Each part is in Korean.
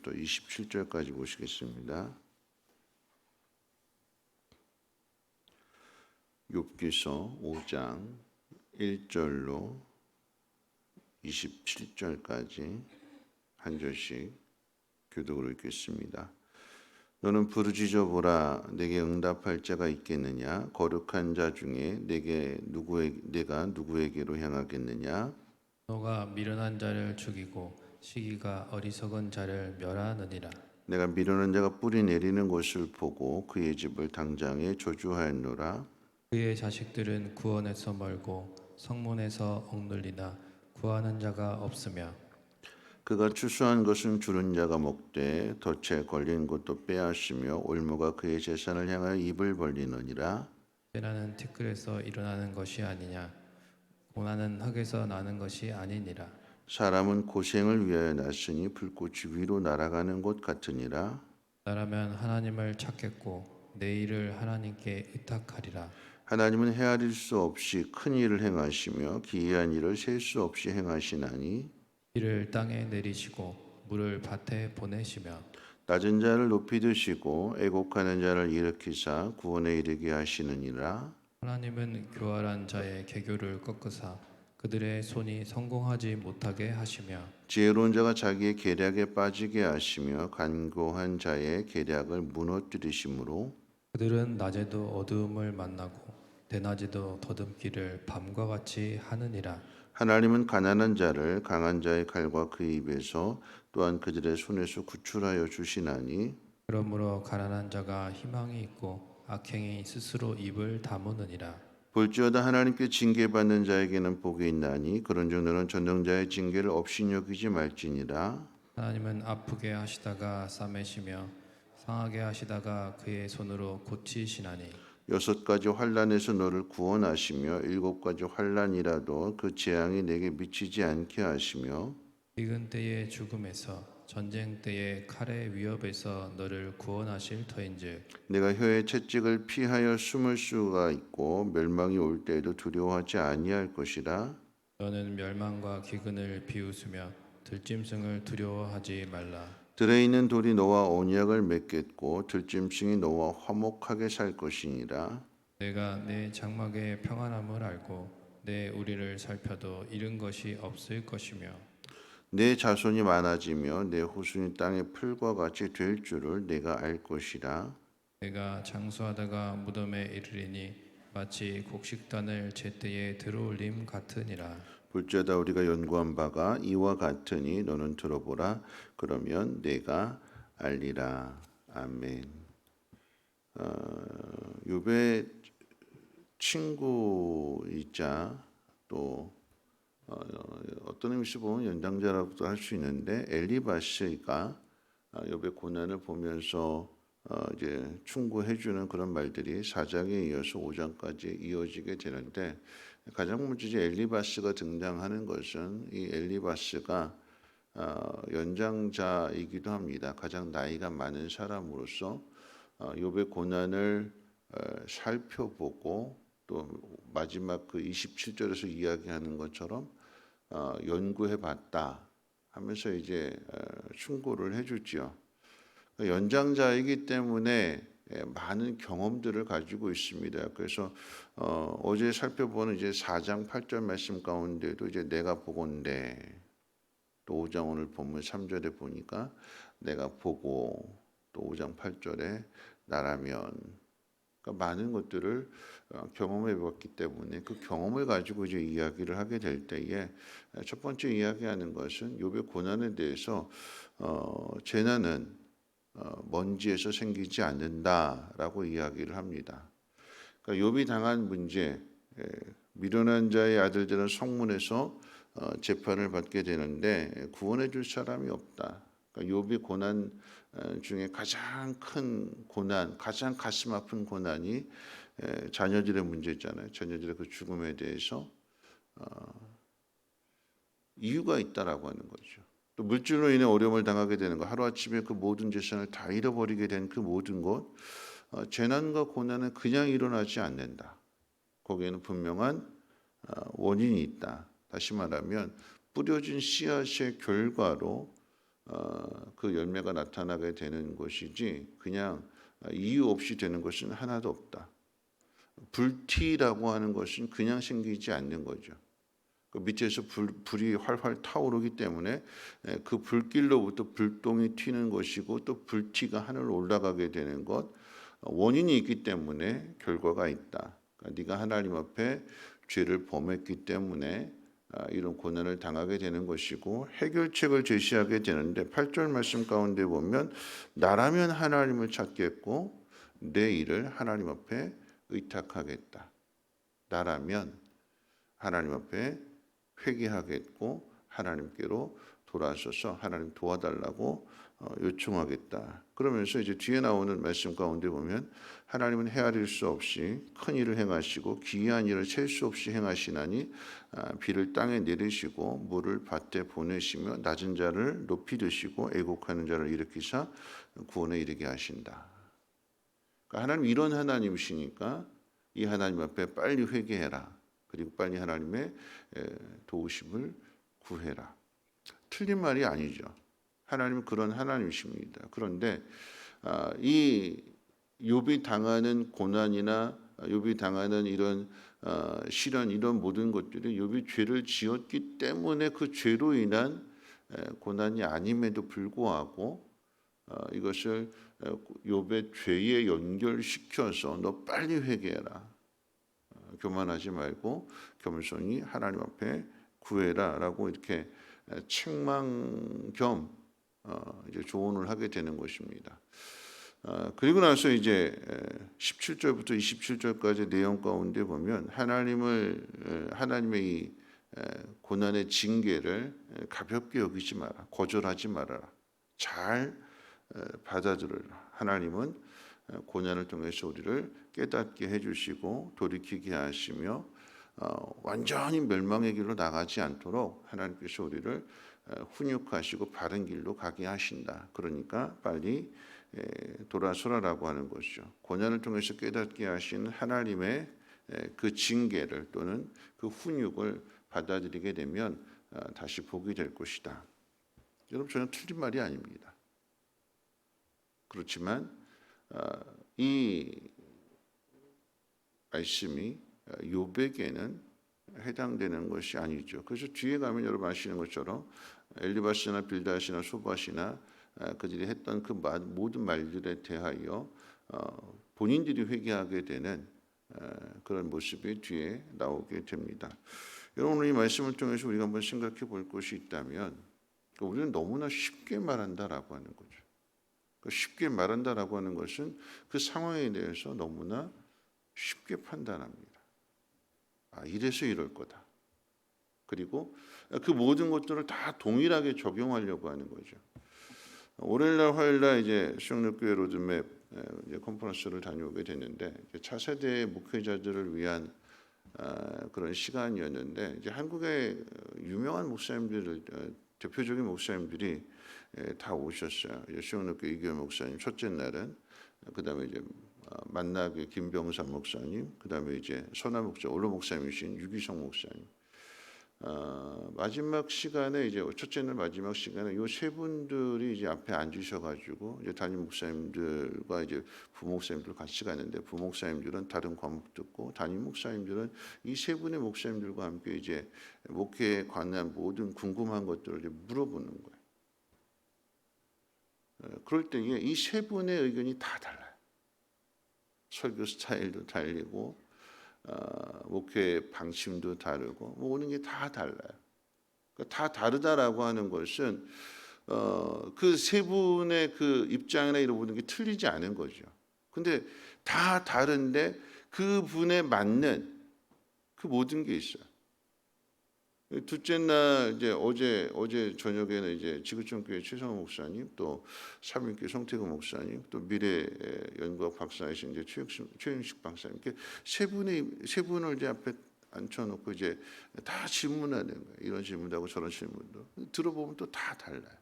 또 27절까지 보시겠습니다. 욥기서 5장 1절로 27절까지 한 절씩 교독으로 읽겠습니다. 너는 부르짖어 보라. 내게 응답할 자가 있겠느냐? 거룩한 자 중에 내가 누구에게로 향하겠느냐? 너가 미련한 자를 죽이고 시기가 어리석은 자를 멸하느니라. 내가 미루는 자가 뿌리 내리는 것을 보고 그의 집을 당장에 저주하였노라. 그의 자식들은 구원에서 멀고 성문에서 억눌리나 구하는 자가 없으며 그가 추수한 것은 주는 자가 먹되 덫에 걸린 것도 빼앗으며 올무가 그의 재산을 향하여 입을 벌리느니라. 때나는 티끌에서 일어나는 것이 아니냐 고난은 흙에서 나는 것이 아니니라. 사람은 고생을 위하여 났으니 불꽃이 위로 날아가는 것 같으니라. 나라면 하나님을 찾겠고 내 일을 하나님께 의탁하리라. 하나님은 헤아릴 수 없이 큰 일을 행하시며 기이한 일을 셀 수 없이 행하시나니 비를 땅에 내리시고 물을 밭에 보내시며 낮은 자를 높이 드시고 애곡하는 자를 일으키사 구원에 이르게 하시느니라. 하나님은 교활한 자의 계교를 꺾으사 그들의 손이 성공하지 못하게 하시며 지혜로운 자가 자기의 계략에 빠지게 하시며 간고한 자의 계략을 무너뜨리심으로 그들은 낮에도 어두움을 만나고 대낮에도 더듬기를 밤과 같이 하느니라. 하나님은 가난한 자를 강한 자의 칼과 그 입에서 또한 그들의 손에서 구출하여 주시나니 그러므로 가난한 자가 희망이 있고 악행이 스스로 입을 다무느니라. 볼지어다 하나님께 징계받는 자에게는 복이 있나니 그런즉 너는 전능자의 징계를 없이 여기지 말지니라. 하나님은 아프게 하시다가 싸매시며 상하게 하시다가 그의 손으로 고치시나니 6가지 환난에서 너를 구원하시며 7가지 환난이라도 그 재앙이 내게 미치지 않게 하시며 익은 때의 죽음에서 전쟁 때의 칼의 위협에서 너를 구원하실 터인즉 내가 혀의 채찍을 피하여 숨을 수가 있고 멸망이 올 때에도 두려워하지 아니할 것이라. 너는 멸망과 기근을 비웃으며 들짐승을 두려워하지 말라. 들에 있는 돌이 너와 언약을 맺겠고 들짐승이 너와 화목하게 살 것이니라. 내가 내 장막의 평안함을 알고 내 우리를 살펴도 잃은 것이 없을 것이며 내 자손이 많아지며 내 후손이 땅의 풀과 같이 될 줄을 내가 알 것이라. 내가 장수하다가 무덤에 이르리니 마치 곡식단을 제때에 들어올림 같으니라. 볼지어다 우리가 연구한 바가 이와 같으니 너는 들어보라. 그러면 내가 알리라. 아멘. 욥의 친구이자 또 어떤 의미에서 보면 연장자라고도 할 수 있는데 엘리바스가 욥의 고난을 보면서 이제 충고해주는 그런 말들이 4장에 이어서 5장까지 이어지게 되는데 가장 먼저 이제 엘리바스가 등장하는 것은 이 엘리바스가 연장자이기도 합니다. 가장 나이가 많은 사람으로서 욥의 고난을 살펴보고 또 마지막 그 27절에서 이야기하는 것처럼 연구해봤다 하면서 이제 충고를 해주지요. 연장자이기 때문에 많은 경험들을 가지고 있습니다. 그래서 어제 살펴보는 이제 4장 8절 말씀 가운데도 이제 내가 보건대 또 5장 오늘 본문 3절에 보니까 내가 보고 또 5장 8절에 나라면 그러니까 많은 것들을 경험해 봤기 때문에 그 경험을 가지고 이제 이야기를 하게 될 때에 첫 번째 이야기하는 것은 욥의 고난에 대해서 재난은 먼지에서 생기지 않는다라고 이야기를 합니다. 그러니까 욥이 당한 문제, 미련한 자의 아들들은 성문에서 재판을 받게 되는데 구원해 줄 사람이 없다. 그러니까 욥의 고난 중에 가장 큰 고난, 가장 가슴 아픈 고난이 자녀들의 문제 있잖아요. 자녀들의 그 죽음에 대해서 이유가 있다라고 하는 거죠. 또 물질로 인해 어려움을 당하게 되는 것, 하루아침에 그 모든 재산을 다 잃어버리게 된 그 모든 것, 재난과 고난은 그냥 일어나지 않는다. 거기에는 분명한 원인이 있다. 다시 말하면 뿌려진 씨앗의 결과로 그 열매가 나타나게 되는 것이지 그냥 이유 없이 되는 것은 하나도 없다. 불티라고 하는 것은 그냥 생기지 않는 거죠. 그 밑에서 불이 활활 타오르기 때문에 그 불길로부터 불똥이 튀는 것이고 또 불티가 하늘로 올라가게 되는 것, 원인이 있기 때문에 결과가 있다. 그러니까 네가 하나님 앞에 죄를 범했기 때문에 이런 고난을 당하게 되는 것이고 해결책을 제시하게 되는데 8절 말씀 가운데 보면 나라면 하나님을 찾겠고 내 일을 하나님 앞에 의탁하겠다. 나라면 하나님 앞에 회개하겠고 하나님께로 돌아서서 하나님 도와달라고 요청하겠다. 그러면서 이제 뒤에 나오는 말씀 가운데 보면 하나님은 헤아릴 수 없이 큰 일을 행하시고 기이한 일을 셀 수 없이 행하시나니 비를 땅에 내리시고 물을 밭에 보내시며 낮은 자를 높이 드시고 애곡하는 자를 일으키사 구원에 이르게 하신다. 그러니까 하나님 이런 하나님이시니까 이 하나님 앞에 빨리 회개해라. 그리고 빨리 하나님의 도우심을 구해라. 틀린 말이 아니죠. 하나님은 그런 하나님이십니다. 그런데 이 욥이 당하는 고난이나 욥이 당하는 이런 시련 이런 모든 것들이 욥이 죄를 지었기 때문에 그 죄로 인한 고난이 아님에도 불구하고 이것을 욥의 죄에 연결시켜서 너 빨리 회개해라. 교만하지 말고 겸손히 하나님 앞에 구해라라고 이렇게 책망 겸 이제 조언을 하게 되는 것입니다. 그리고 나서 이제 17절부터 27절까지 내용 가운데 보면 하나님의 이 고난의 징계를 가볍게 여기지 마라, 거절하지 말아라, 잘 받아들여라. 하나님은 고난을 통해서 우리를 깨닫게 해주시고 돌이키게 하시며 완전히 멸망의 길로 나가지 않도록 하나님께서 우리를 훈육하시고 바른 길로 가게 하신다. 그러니까 빨리 돌아서라라고 하는 것이죠. 고난을 통해서 깨닫게 하신 하나님의 그 징계를 또는 그 훈육을 받아들이게 되면 다시 복이 될 것이다. 여러분 전혀 틀린 말이 아닙니다. 그렇지만 이 말씀이 욥에게는 해당되는 것이 아니죠. 그래서 뒤에 가면 여러분 아시는 것처럼 엘리바스나 빌닷이나 소밧이나 그들이 했던 그 모든 말들에 대하여 본인들이 회개하게 되는 그런 모습이 뒤에 나오게 됩니다. 여러분 오늘 이 말씀을 통해서 우리가 한번 생각해 볼 것이 있다면 우리는 너무나 쉽게 말한다라고 하는 거죠. 쉽게 말한다라고 하는 것은 그 상황에 대해서 너무나 쉽게 판단합니다. 이래서 이럴 거다. 그리고 그 모든 것들을 다 동일하게 적용하려고 하는 거죠. 월요일날 화요일날 이제 수영역교회 로드맵 컨퍼런스를 다녀오게 됐는데 차세대 목회자들을 위한 그런 시간이었는데 이제 한국의 유명한 목사님들을 대표적인 목사님들이 다 오셨어요. 수영역교 이규현 목사님 첫째 날은 그다음에 이제 만나게 김병삼 목사님, 그다음에 이제 선화 목사, 올로 목사님이신 유기성 목사님. 마지막 시간에 이제 첫째 날 마지막 시간에 이 세 분들이 이제 앞에 앉으셔가지고 이제 담임 목사님들과 이제 부목사님들 같이 가는데 부목사님들은 다른 과목 듣고 담임 목사님들은 이 세 분의 목사님들과 함께 이제 목회에 관한 모든 궁금한 것들을 이제 물어보는 거예요. 그럴 때에 이 세 분의 의견이 다 달라요. 설교 스타일도 달리고 목회 방침도 다르고 모든 게 다 달라요. 그러니까 다 다르다라고 하는 것은 그 세 분의 그 입장이나 이런 모든 게 틀리지 않은 거죠. 근데 다 다른데 그 분에 맞는 그 모든 게 있어요. 둘째 날 이제 어제 저녁에는 이제 지구촌교회 최성호 목사님, 또 삼일교회 성태구 목사님, 또 미래 연구학 박사이신 이제 최윤식 박사님, 이렇게 세 분을 이제 앞에 앉혀놓고 이제 다 질문하는 거예요. 이런 질문도 하고 저런 질문도 들어보면 또 다 달라요.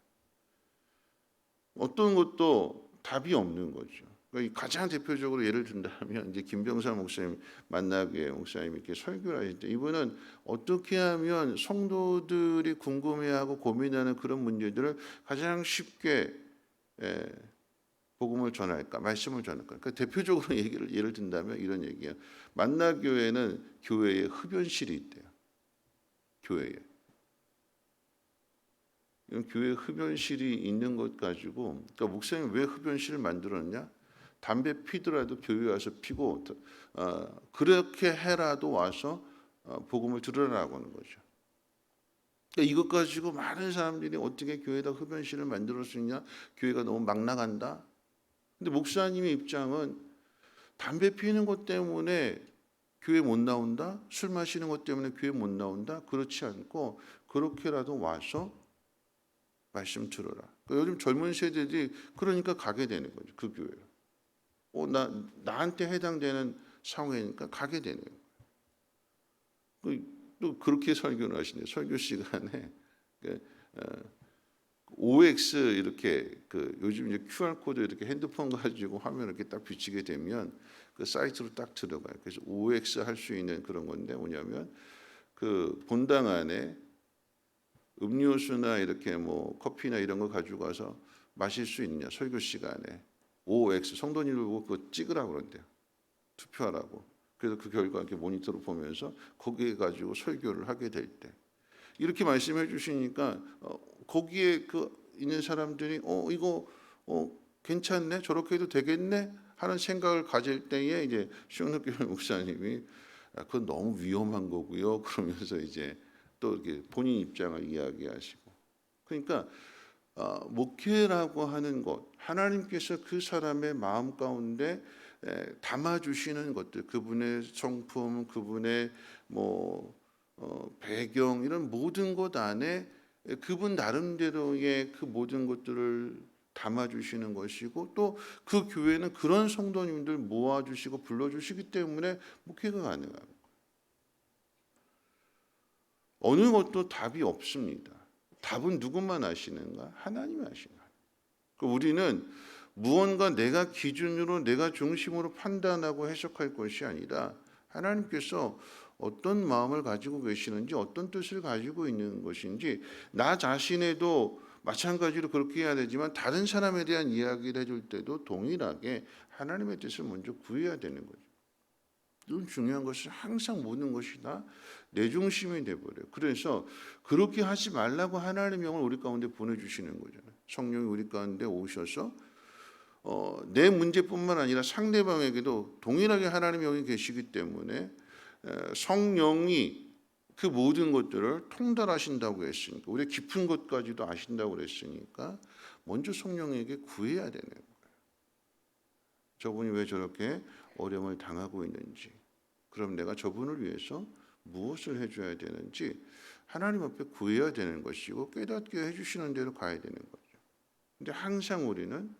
어떤 것도 답이 없는 거죠. 그러니까 가장 대표적으로 예를 든다면 이제 김병사 목사님 만나교회 목사님 이렇게 설교를 하실 때 이분은 어떻게 하면 성도들이 궁금해하고 고민하는 그런 문제들을 가장 쉽게 복음을 전할까, 말씀을 전할까. 그러니까 대표적으로 예를 든다면 이런 얘기예요. 만나교회는 교회에 흡연실이 있대요. 교회에. 교회에 흡연실이 있는 것 가지고, 그러니까 목사님 왜 흡연실을 만들었냐? 담배 피더라도 교회 와서 피고, 그렇게 해라도 와서 복음을 들으라고 하는 거죠. 그러니까 이것 가지고 많은 사람들이 어떻게 교회에다 흡연실을 만들 수 있냐? 교회가 너무 막 나간다. 근데 목사님의 입장은 담배 피우는 것 때문에 교회 못 나온다? 술 마시는 것 때문에 교회 못 나온다? 그렇지 않고 그렇게라도 와서 말씀 들어라. 그러니까 요즘 젊은 세대들이 그러니까 가게 되는 거죠. 그 교회로. 나한테 해당되는 상황이니까 가게 되는 거예요. 또 그렇게 설교를 하시네요. 설교 시간에 OX 이렇게 요즘 이제 QR 코드 이렇게 핸드폰 가지고 화면 이렇게 딱 비치게 되면 그 사이트로 딱 들어가요. 그래서 OX 할 수 있는 그런 건데 뭐냐면 그 본당 안에 음료수나 이렇게 뭐 커피나 이런 거 가지고 가서 마실 수 있냐 설교 시간에 OX 성도님들 보고 그거 찍으라고 그런대요. 투표하라고. 그래서 그 결과 이렇게 모니터로 보면서 거기에 가지고 설교를 하게 될 때 이렇게 말씀해 주시니까 거기에 있는 사람들이 이거 괜찮네 저렇게 해도 되겠네 하는 생각을 가질 때에 이제 시온학교회 목사님이 그건 너무 위험한 거고요. 그러면서 이제 또 이렇게 본인 입장을 이야기하시고 그러니까 목회라고 하는 것 하나님께서 그 사람의 마음 가운데 담아주시는 것들 그분의 성품 그분의 배경 이런 모든 것 안에 그분 나름대로의 그 모든 것들을 담아주시는 것이고 또 그 교회는 그런 성도님들 모아주시고 불러주시기 때문에 목회가 가능합니다. 어느 것도 답이 없습니다. 답은 누구만 아시는가? 하나님이 아시는 거예요. 우리는 무언가 내가 기준으로 내가 중심으로 판단하고 해석할 것이 아니라 하나님께서 어떤 마음을 가지고 계시는지 어떤 뜻을 가지고 있는 것인지 나 자신에도 마찬가지로 그렇게 해야 되지만 다른 사람에 대한 이야기를 해줄 때도 동일하게 하나님의 뜻을 먼저 구해야 되는 거죠. 이건 중요한 것은 항상 모든 것이 다 내 중심이 돼버려요. 그래서 그렇게 하지 말라고 하나님의 영을 우리 가운데 보내주시는 거잖아요. 성령이 우리 가운데 오셔서 내 문제뿐만 아니라 상대방에게도 동일하게 하나님의 영이 계시기 때문에 성령이 그 모든 것들을 통달하신다고 했으니까 우리 깊은 것까지도 아신다고 그랬으니까 먼저 성령에게 구해야 되는 거예요. 저분이 왜 저렇게 어려움을 당하고 있는지 그럼 내가 저분을 위해서 무엇을 해줘야 되는지 하나님 앞에 구해야 되는 것이고 깨닫게 해주시는 대로 가야 되는 거죠. 근데 항상 우리는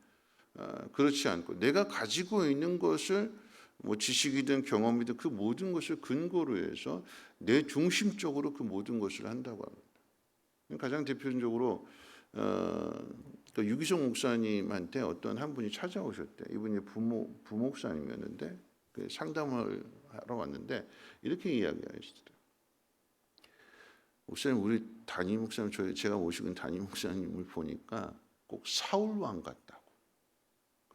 그렇지 않고 내가 가지고 있는 것을 뭐 지식이든 경험이든 그 모든 것을 근거로 해서 내 중심적으로 그 모든 것을 한다고 합니다. 가장 대표적으로 유기성 목사님한테 어떤 한 분이 찾아오셨대. 이분이 부목사님이었는데 상담을 하러 왔는데 이렇게 이야기하시더라고요. 목사님 우리 담임 목사님 제가 모시고 있는 담임 목사님을 보니까 꼭 사울 왕 같다고.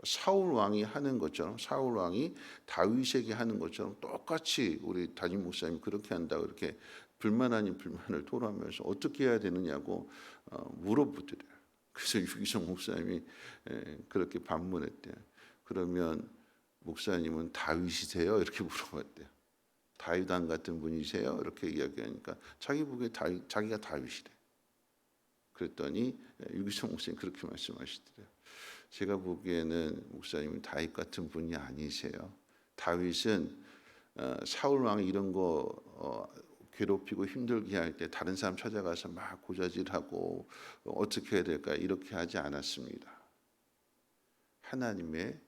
사울 왕이 하는 것처럼 사울 왕이 다윗에게 하는 것처럼 똑같이 우리 담임 목사님 그렇게 한다고 이렇게 불만 아닌 불만을 토로하면서 어떻게 해야 되느냐고 물어보더래요. 그래서 유기성 목사님이 그렇게 반문했대요. 그러면 목사님은 다윗이세요? 이렇게 물어봤대요. 다윗 왕 같은 분이세요? 이렇게 이야기하니까 자기 보기에 자기가 다윗이래. 그랬더니 유기성 목사님 그렇게 말씀하시더래요. 제가 보기에는 목사님은 다윗 같은 분이 아니세요. 다윗은 사울 왕이 이런 거 괴롭히고 힘들게 할 때 다른 사람 찾아가서 막 고자질하고 어떻게 해야 될까 이렇게 하지 않았습니다. 하나님의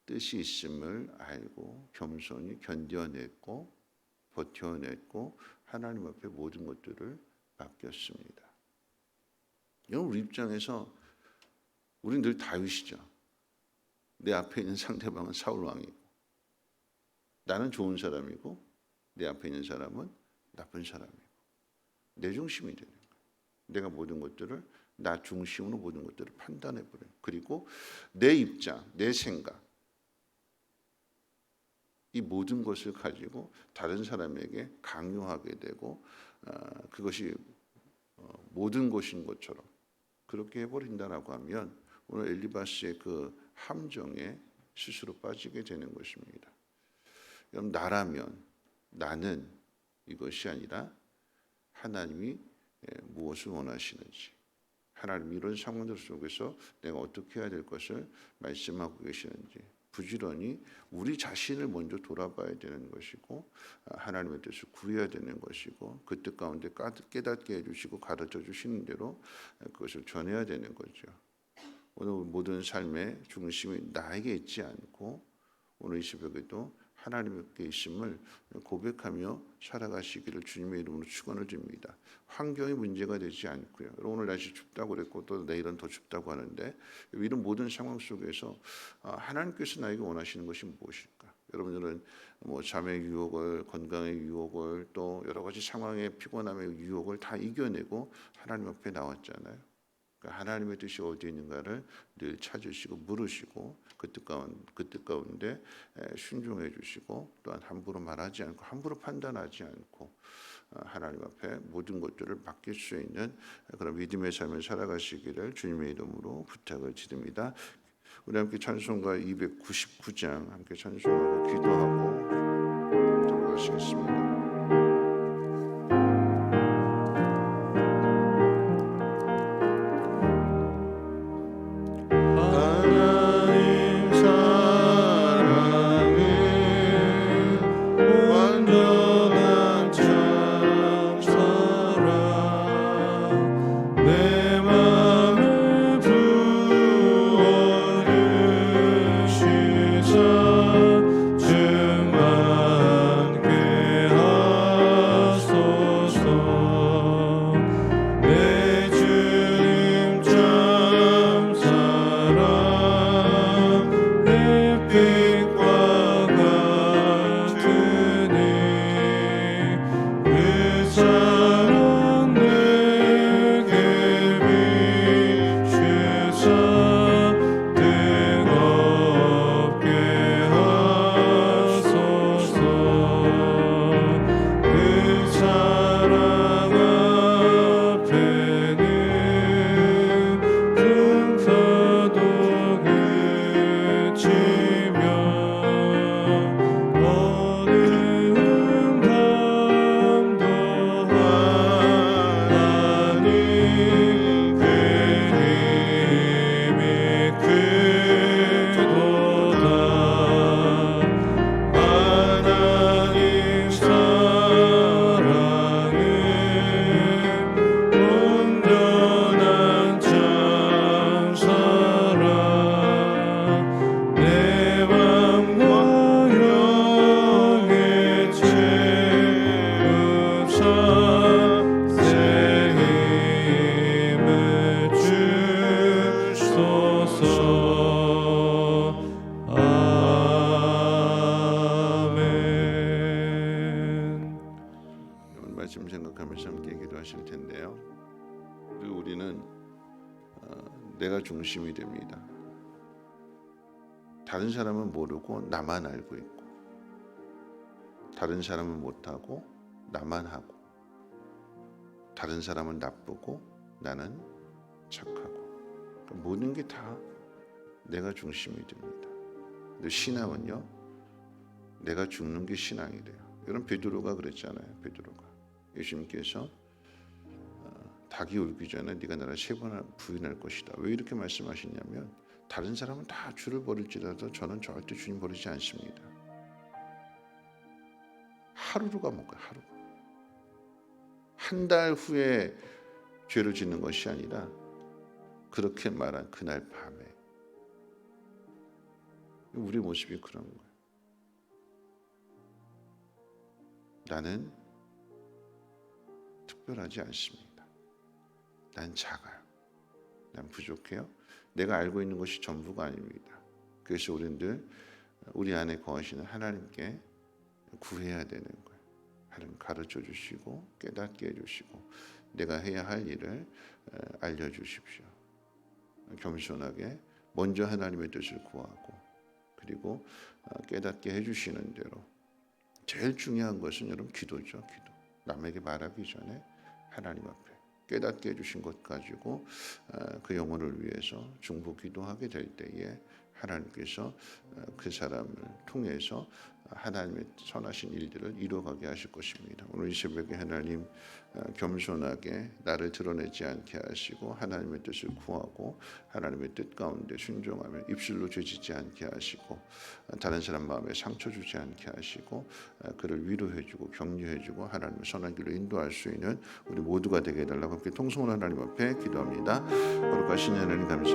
뜻이 있음을 알고 겸손히 견뎌냈고 버텨냈고 하나님 앞에 모든 것들을 맡겼습니다. 이건 우리 입장에서 우리는 늘 다윗이죠. 내 앞에 있는 상대방은 사울 왕이고, 나는 좋은 사람이고 내 앞에 있는 사람은 나쁜 사람이고, 내 중심이 되는 거예요. 내가 모든 것들을 나 중심으로 모든 것들을 판단해 버려요. 그리고 내 입장, 내 생각, 이 모든 것을 가지고 다른 사람에게 강요하게 되고, 그것이 모든 것인 것처럼 그렇게 해버린다라고 하면 오늘 엘리바스의 그 함정에 스스로 빠지게 되는 것입니다. 여러분, 나는 이것이 아니라 하나님이 무엇을 원하시는지, 하나님이 이런 상황들 속에서 내가 어떻게 해야 될 것을 말씀하고 계시는지 부지런히 우리 자신을 먼저 돌아봐야 되는 것이고, 하나님의 뜻을 구해야 되는 것이고, 그 뜻 가운데 깨닫게 해주시고 가르쳐 주시는 대로 그것을 전해야 되는 거죠. 오늘 모든 삶의 중심이 나에게 있지 않고 오늘 이 새벽에도 하나님께 있음을 고백하며 살아가시기를 주님의 이름으로 축원을 드립니다. 환경이 문제가 되지 않고요. 오늘 날씨 춥다고 그랬고 또 내일은 더 춥다고 하는데, 이런 모든 상황 속에서 하나님께서 나에게 원하시는 것이 무엇일까? 여러분들은 잠의 유혹을, 건강의 유혹을, 또 여러 가지 상황의 피곤함의 유혹을 다 이겨내고 하나님 앞에 나왔잖아요. 하나님의 뜻이 어디에 있는가를 늘 찾으시고 물으시고 그 뜻 가운데 순종해 주시고, 또한 함부로 말하지 않고 함부로 판단하지 않고 하나님 앞에 모든 것들을 맡길 수 있는 그런 믿음의 삶을 살아가시기를 주님의 이름으로 부탁을 드립니다. 우리 함께 찬송가 299장 함께 찬송하고 기도하고 들어가시겠습니다. 말씀 생각하면서 함께 기도하실 텐데요. 그리고 우리는 내가 중심이 됩니다. 다른 사람은 모르고 나만 알고 있고, 다른 사람은 못하고 나만 하고, 다른 사람은 나쁘고 나는 착하고, 그러니까 모든 게 다 내가 중심이 됩니다. 근데 신앙은요, 내가 죽는 게 신앙이래요. 여러분, 베드로가 그랬잖아요. 베드로가 예수님께서 닭이 울기 전에 네가 나를 3번 부인할 것이다. 왜 이렇게 말씀하시냐면, 다른 사람은 다 주를 버릴지라도 저는 절대 주님 버리지 않습니다. 하루가 뭔가 하루가. 한 달 후에 죄를 짓는 것이 아니라 그렇게 말한 그날 밤에. 우리 모습이 그런 거예요. 나는 특별하지 않습니다. 난 작아요. 난 부족해요. 내가 알고 있는 것이 전부가 아닙니다. 그래서 우리들 우리 안에 거하시는 하나님께 구해야 되는 거예요. 하나님 가르쳐 주시고 깨닫게 해주시고 내가 해야 할 일을 알려주십시오. 겸손하게 먼저 하나님의 뜻을 구하고 그리고 깨닫게 해주시는 대로 제일 중요한 것은 여러분 기도죠. 기도. 남에게 말하기 전에 하나님 앞에 깨닫게 해주신 것 가지고 그 영혼을 위해서 중보 기도하게 될 때에 하나님께서 그 사람을 통해서 하나님의 선하신 일들을 이루어가게 하실 것입니다. 오늘 이 새벽에 하나님 겸손하게 나를 드러내지 않게 하시고 하나님의 뜻을 구하고 하나님의 뜻 가운데 순종하며 입술로 죄짓지 않게 하시고 다른 사람 마음에 상처 주지 않게 하시고 그를 위로해주고 격려해주고 하나님의 선한 길로 인도할 수 있는 우리 모두가 되게 해달라고 함께 통성으로 하나님 앞에 기도합니다. 거룩하신 하나님 감사합니다.